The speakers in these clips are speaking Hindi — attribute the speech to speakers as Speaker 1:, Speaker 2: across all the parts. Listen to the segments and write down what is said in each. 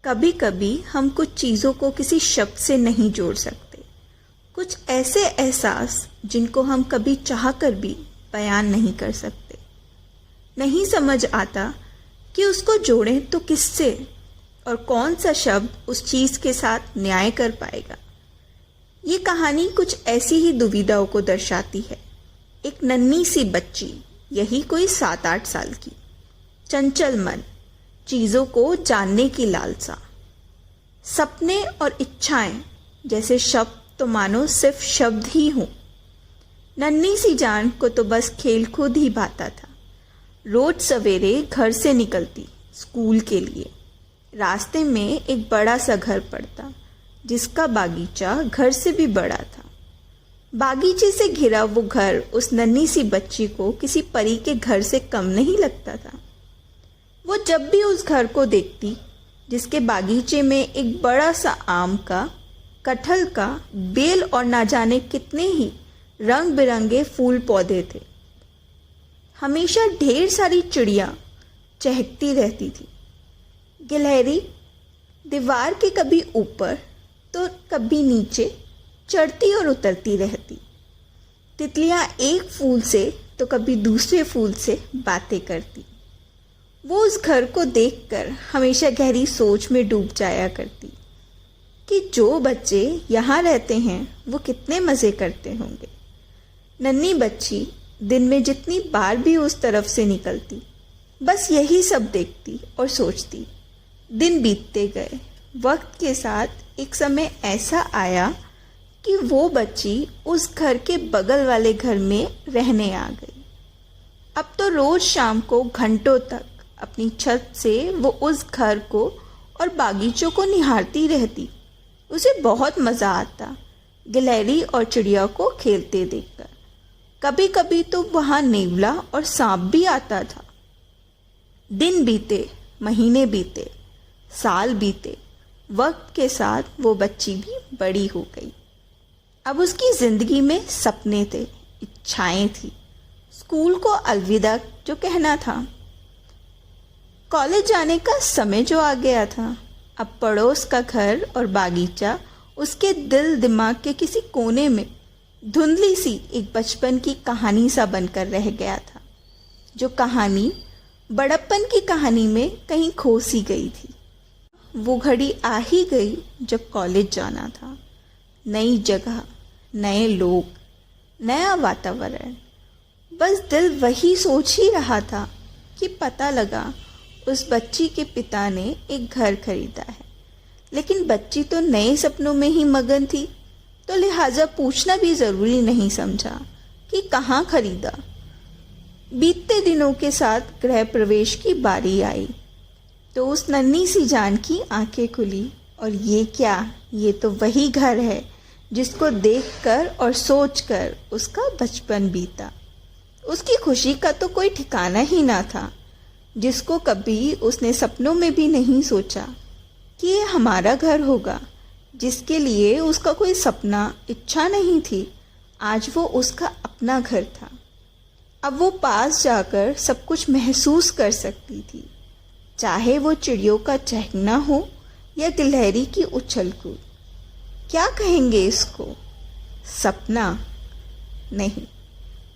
Speaker 1: कभी कभी हम कुछ चीज़ों को किसी शब्द से नहीं जोड़ सकते। कुछ ऐसे एहसास जिनको हम कभी चाहकर भी बयान नहीं कर सकते। नहीं समझ आता कि उसको जोड़ें तो किससे, और कौन सा शब्द उस चीज़ के साथ न्याय कर पाएगा। ये कहानी कुछ ऐसी ही दुविधाओं को दर्शाती है। एक नन्ही सी बच्ची, यही कोई 7-8 साल की, चंचल मन, चीज़ों को जानने की लालसा, सपने और इच्छाएं जैसे शब्द तो मानो सिर्फ शब्द ही हों। नन्ही सी जान को तो बस खेल कूद ही भाता था। रोज सवेरे घर से निकलती स्कूल के लिए। रास्ते में एक बड़ा सा घर पड़ता जिसका बागीचा घर से भी बड़ा था। बागीचे से घिरा वो घर उस नन्ही सी बच्ची को किसी परी के घर से कम नहीं लगता था। वो जब भी उस घर को देखती जिसके बागीचे में एक बड़ा सा आम का, कटहल का, बेल और ना जाने कितने ही रंग बिरंगे फूल पौधे थे। हमेशा ढेर सारी चिड़िया चहकती रहती थी। गिलहरी दीवार के कभी ऊपर तो कभी नीचे चढ़ती और उतरती रहती। तितलियां एक फूल से तो कभी दूसरे फूल से बातें करती। वो उस घर को देखकर हमेशा गहरी सोच में डूब जाया करती कि जो बच्चे यहाँ रहते हैं वो कितने मज़े करते होंगे। नन्ही बच्ची दिन में जितनी बार भी उस तरफ से निकलती, बस यही सब देखती और सोचती। दिन बीतते गए। वक्त के साथ एक समय ऐसा आया कि वो बच्ची उस घर के बगल वाले घर में रहने आ गई। अब तो रोज शाम को घंटों तक अपनी छत से वो उस घर को और बागीचों को निहारती रहती। उसे बहुत मज़ा आता गिलहरी और चिड़िया को खेलते देखकर। कभी कभी तो वहाँ नेवला और सांप भी आता था। दिन बीते, महीने बीते, साल बीते। वक्त के साथ वो बच्ची भी बड़ी हो गई। अब उसकी ज़िंदगी में सपने थे, इच्छाएं थी। स्कूल को अलविदा जो कहना था, कॉलेज जाने का समय जो आ गया था। अब पड़ोस का घर और बागीचा उसके दिल दिमाग के किसी कोने में धुंधली सी एक बचपन की कहानी सा बनकर रह गया था, जो कहानी बड़प्पन की कहानी में कहीं खो सी गई थी। वो घड़ी आ ही गई जब कॉलेज जाना था। नई जगह, नए लोग, नया वातावरण। बस दिल वही सोच ही रहा था कि पता लगा उस बच्ची के पिता ने एक घर खरीदा है। लेकिन बच्ची तो नए सपनों में ही मगन थी, तो लिहाजा पूछना भी ज़रूरी नहीं समझा कि कहाँ खरीदा। बीतते दिनों के साथ गृह प्रवेश की बारी आई तो उस नन्ही सी जान की आंखें खुली, और ये क्या, ये तो वही घर है जिसको देखकर और सोचकर उसका बचपन बीता। उसकी खुशी का तो कोई ठिकाना ही ना था, जिसको कभी उसने सपनों में भी नहीं सोचा कि ये हमारा घर होगा। जिसके लिए उसका कोई सपना, इच्छा नहीं थी, आज वो उसका अपना घर था। अब वो पास जाकर सब कुछ महसूस कर सकती थी, चाहे वो चिड़ियों का चहकना हो या गिलहरी की उछल कूद। क्या कहेंगे इसको, सपना? नहीं,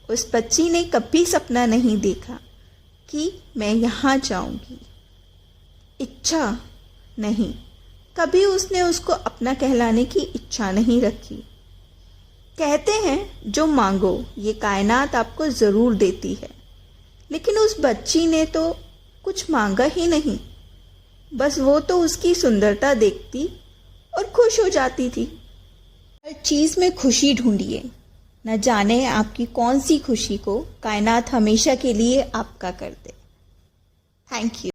Speaker 1: उस बच्ची ने कभी सपना नहीं देखा कि मैं यहाँ जाऊंगी। इच्छा नहीं, कभी उसने उसको अपना कहलाने की इच्छा नहीं रखी। कहते हैं जो मांगो ये कायनात आपको ज़रूर देती है, लेकिन उस बच्ची ने तो कुछ मांगा ही नहीं। बस वो तो उसकी सुंदरता देखती और खुश हो जाती थी। हर चीज़ में खुशी ढूंढिए, न जाने आपकी कौन सी खुशी को कायनात हमेशा के लिए आपका कर दे। Thank you.